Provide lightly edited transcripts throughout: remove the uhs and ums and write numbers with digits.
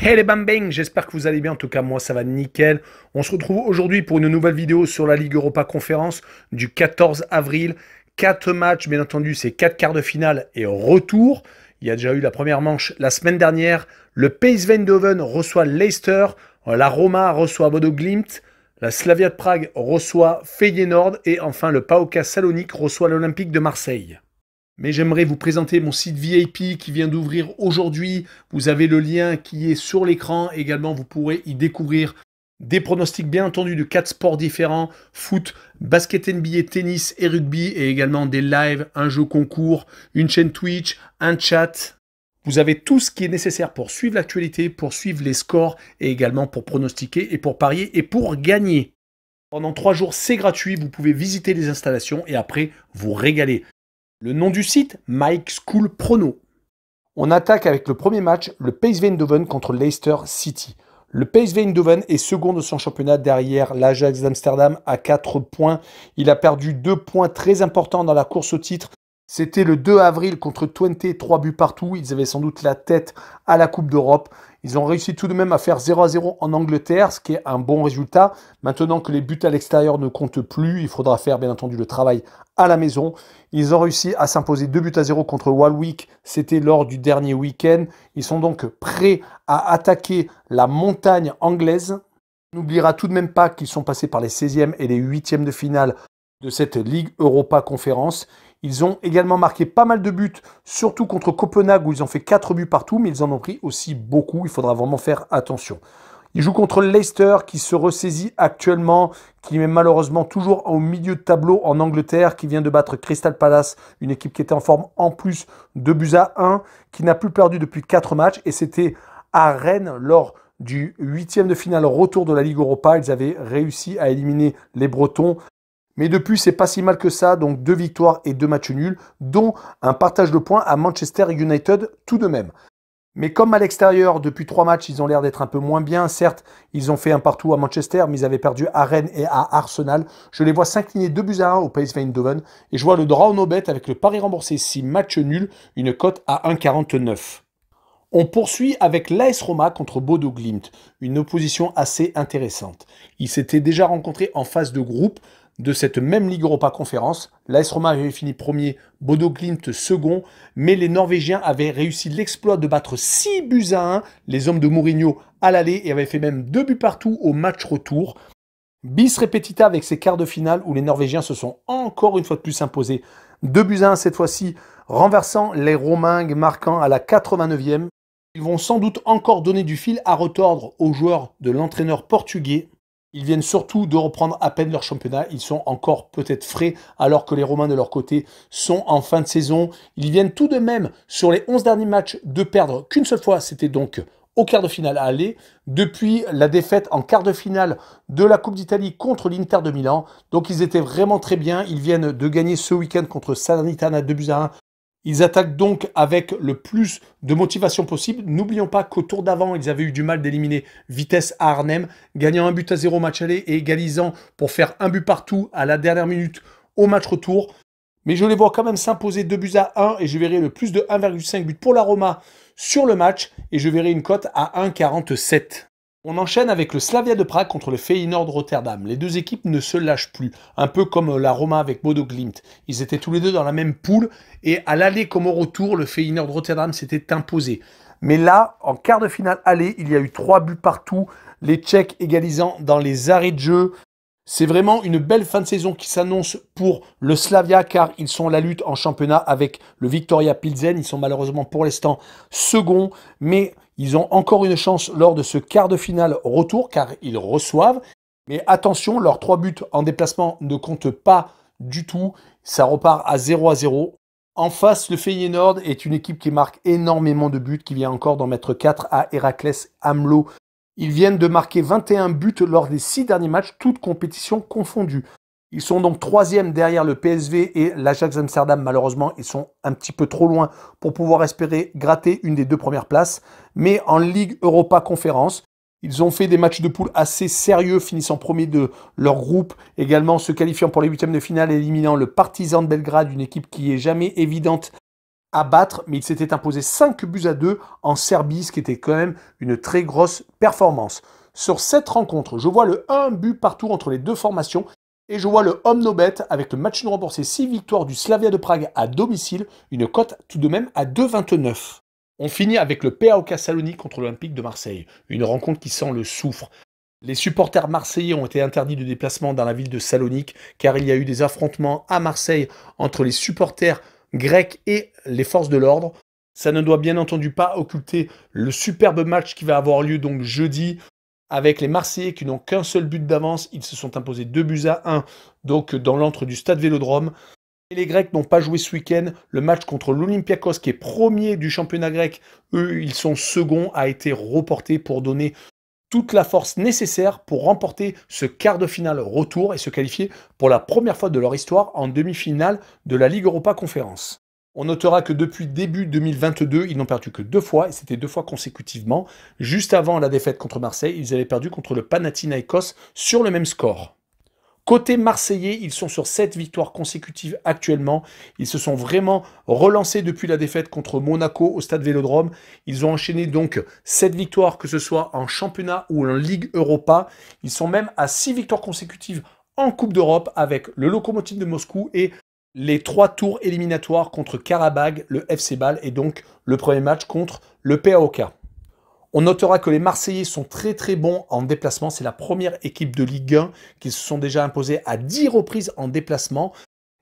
Hey les bang, j'espère que vous allez bien, en tout cas moi ça va nickel. On se retrouve aujourd'hui pour une nouvelle vidéo sur la Ligue Europa Conférence du 14 avril. 4 matchs, bien entendu, c'est 4 quarts de finale et retour. Il y a déjà eu la première manche la semaine dernière. Le PSV Eindhoven reçoit Leicester, la Roma reçoit Bodo Glimt, la Slavia de Prague reçoit Feyenoord et enfin le PAOK Salonique reçoit l'Olympique de Marseille. Mais j'aimerais vous présenter mon site VIP qui vient d'ouvrir aujourd'hui. Vous avez le lien qui est sur l'écran. Également, vous pourrez y découvrir des pronostics bien entendu de 4 sports différents. Foot, basket NBA, tennis et rugby. Et également des lives, un jeu concours, une chaîne Twitch, un chat. Vous avez tout ce qui est nécessaire pour suivre l'actualité, pour suivre les scores et également pour pronostiquer et pour parier et pour gagner. Pendant 3 jours, c'est gratuit. Vous pouvez visiter les installations et après vous régaler. Le nom du site, Mike School Prono. On attaque avec le premier match, le PSV Eindhoven contre Leicester City. Le PSV Eindhoven est second de son championnat derrière l'Ajax d'Amsterdam à 4 points. Il a perdu 2 points très importants dans la course au titre. C'était le 2 avril contre Twente, 3 buts partout. Ils avaient sans doute la tête à la Coupe d'Europe. Ils ont réussi tout de même à faire 0-0 en Angleterre, ce qui est un bon résultat. Maintenant que les buts à l'extérieur ne comptent plus, il faudra faire bien entendu le travail à la maison. Ils ont réussi à s'imposer 2-0 contre Walwick. C'était lors du dernier week-end. Ils sont donc prêts à attaquer la montagne anglaise. On n'oubliera tout de même pas qu'ils sont passés par les 16e et les 8e de finale de cette Ligue Europa Conférence. Ils ont également marqué pas mal de buts, surtout contre Copenhague où ils ont fait 4 buts partout, mais ils en ont pris aussi beaucoup. Il faudra vraiment faire attention. Ils jouent contre Leicester qui se ressaisit actuellement, qui est malheureusement toujours au milieu de tableau en Angleterre, qui vient de battre Crystal Palace, une équipe qui était en forme en plus de buts à 1, qui n'a plus perdu depuis 4 matchs. Et c'était à Rennes lors du 8e de finale retour de la Ligue Europa. Ils avaient réussi à éliminer les Bretons. Mais depuis, c'est pas si mal que ça, donc 2 victoires et 2 matchs nuls, dont un partage de points à Manchester United tout de même. Mais comme à l'extérieur, depuis 3 matchs, ils ont l'air d'être un peu moins bien. Certes, ils ont fait un partout à Manchester, mais ils avaient perdu à Rennes et à Arsenal. Je les vois s'incliner 2-1 au PSV Eindhoven. Et je vois le draw no bet avec le pari remboursé 6 matchs nuls, une cote à 1,49. On poursuit avec l'AS Roma contre Bodo Glimt, une opposition assez intéressante. Ils s'étaient déjà rencontrés en phase de groupe de cette même Ligue Europa Conférence. L'AS Roma avait fini premier, Bodo Glimt second, mais les Norvégiens avaient réussi l'exploit de battre 6-1, les hommes de Mourinho à l'aller, et avaient fait même 2 buts partout au match retour. Bis repetita avec ces quarts de finale où les Norvégiens se sont encore une fois de plus imposés. 2-1 cette fois-ci, renversant les Romingues, marquant à la 89e. Ils vont sans doute encore donner du fil à retordre aux joueurs de l'entraîneur portugais. Ils viennent surtout de reprendre à peine leur championnat. Ils sont encore peut-être frais alors que les Romains de leur côté sont en fin de saison. Ils viennent tout de même sur les 11 derniers matchs de perdre qu'une seule fois. C'était donc au quart de finale à aller. Depuis la défaite en quart de finale de la Coupe d'Italie contre l'Inter de Milan. Donc ils étaient vraiment très bien. Ils viennent de gagner ce week-end contre Salernitana 2-1. Ils attaquent donc avec le plus de motivation possible. N'oublions pas qu'au tour d'avant, ils avaient eu du mal d'éliminer Vitesse à Arnhem, gagnant 1-0 au match aller et égalisant pour faire 1 but partout à la dernière minute au match retour. Mais je les vois quand même s'imposer 2-1 et je verrai le plus de 1,5 but pour la Roma sur le match et je verrai une cote à 1,47. On enchaîne avec le Slavia de Prague contre le Feyenoord Rotterdam. Les deux équipes ne se lâchent plus, un peu comme la Roma avec Bodo Glimt. Ils étaient tous les deux dans la même poule et à l'aller comme au retour, le Feyenoord Rotterdam s'était imposé. Mais là, en quart de finale aller, il y a eu 3 buts partout, les Tchèques égalisant dans les arrêts de jeu. C'est vraiment une belle fin de saison qui s'annonce pour le Slavia car ils sont à la lutte en championnat avec le Viktoria Pilsen. Ils sont malheureusement pour l'instant seconds, mais ils ont encore une chance lors de ce quart de finale retour car ils reçoivent. Mais attention, leurs 3 buts en déplacement ne comptent pas du tout. Ça repart à 0-0. En face, le Feyenoord est une équipe qui marque énormément de buts, qui vient encore d'en mettre 4 à Héraclès Amlo. Ils viennent de marquer 21 buts lors des 6 derniers matchs, toutes compétitions confondues. Ils sont donc 3e derrière le PSV et l'Ajax Amsterdam. Malheureusement, ils sont un petit peu trop loin pour pouvoir espérer gratter une des 2 premières places. Mais en Ligue Europa Conférence, Ils ont fait des matchs de poule assez sérieux, finissant premier de leur groupe, également se qualifiant pour les huitièmes de finale, éliminant le Partizan de Belgrade, une équipe qui est jamais évidente à battre, mais il s'était imposé 5-2 en Serbie, ce qui était quand même une très grosse performance. Sur cette rencontre, je vois le 1 but partout entre les deux formations, et je vois le home no bet avec le match nul remboursé 6 victoires du Slavia de Prague à domicile, une cote tout de même à 2,29. On finit avec le PAOK Salonique contre l'Olympique de Marseille, une rencontre qui sent le soufre. Les supporters marseillais ont été interdits de déplacement dans la ville de Salonique car il y a eu des affrontements à Marseille entre les supporters grecs et les forces de l'ordre. Ça ne doit bien entendu pas occulter le superbe match qui va avoir lieu donc jeudi avec les Marseillais qui n'ont qu'un seul but d'avance. Ils se sont imposés 2-1 donc dans l'antre du stade Vélodrome. Et les Grecs n'ont pas joué ce week-end. Le match contre l'Olympiakos, qui est premier du championnat grec, eux, ils sont seconds, a été reporté pour donner toute la force nécessaire pour remporter ce quart de finale retour et se qualifier pour la première fois de leur histoire en demi-finale de la Ligue Europa Conférence. On notera que depuis début 2022, ils n'ont perdu que 2 fois, et c'était 2 fois consécutivement. Juste avant la défaite contre Marseille, ils avaient perdu contre le Panathinaikos sur le même score. Côté marseillais, ils sont sur 7 victoires consécutives actuellement. Ils se sont vraiment relancés depuis la défaite contre Monaco au stade Vélodrome. Ils ont enchaîné donc 7 victoires, que ce soit en championnat ou en Ligue Europa. Ils sont même à 6 victoires consécutives en Coupe d'Europe avec le Lokomotiv de Moscou et les 3 tours éliminatoires contre Karabag, le FC Bâle et donc le premier match contre le PAOK. On notera que les Marseillais sont très très bons en déplacement. C'est la première équipe de Ligue 1 qui se sont déjà imposés à 10 reprises en déplacement.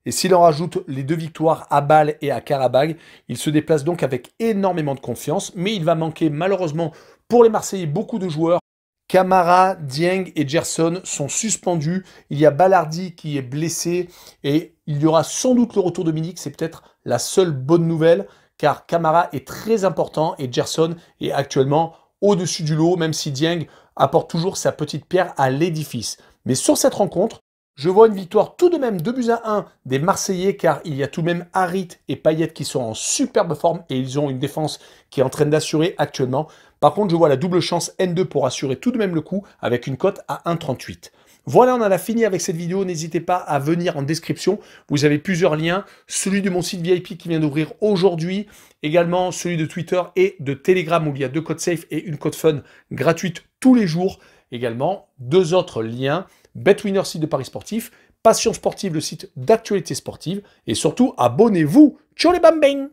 Et s'il en rajoute les 2 victoires à Bâle et à Karabag, ils se déplacent donc avec énormément de confiance. Mais il va manquer malheureusement pour les Marseillais beaucoup de joueurs. Camara, Dieng et Gerson sont suspendus. Il y a Ballardi qui est blessé et il y aura sans doute le retour de Milik. C'est peut-être la seule bonne nouvelle car Camara est très important et Gerson est actuellement au-dessus du lot, même si Dieng apporte toujours sa petite pierre à l'édifice. Mais sur cette rencontre, je vois une victoire tout de même 2-1 des Marseillais car il y a tout de même Harit et Payet qui sont en superbe forme et ils ont une défense qui est en train d'assurer actuellement. Par contre, je vois la double chance N2 pour assurer tout de même le coup avec une cote à 1,38. Voilà, on en a fini avec cette vidéo. N'hésitez pas à venir en description. Vous avez plusieurs liens. Celui de mon site VIP qui vient d'ouvrir aujourd'hui. Également celui de Twitter et de Telegram où il y a 2 codes safe et une code fun gratuite tous les jours. Également 2 autres liens. BetWinner, site de paris sportif. Passion sportive, le site d'actualité sportive. Et surtout, abonnez-vous. Ciao les bambins!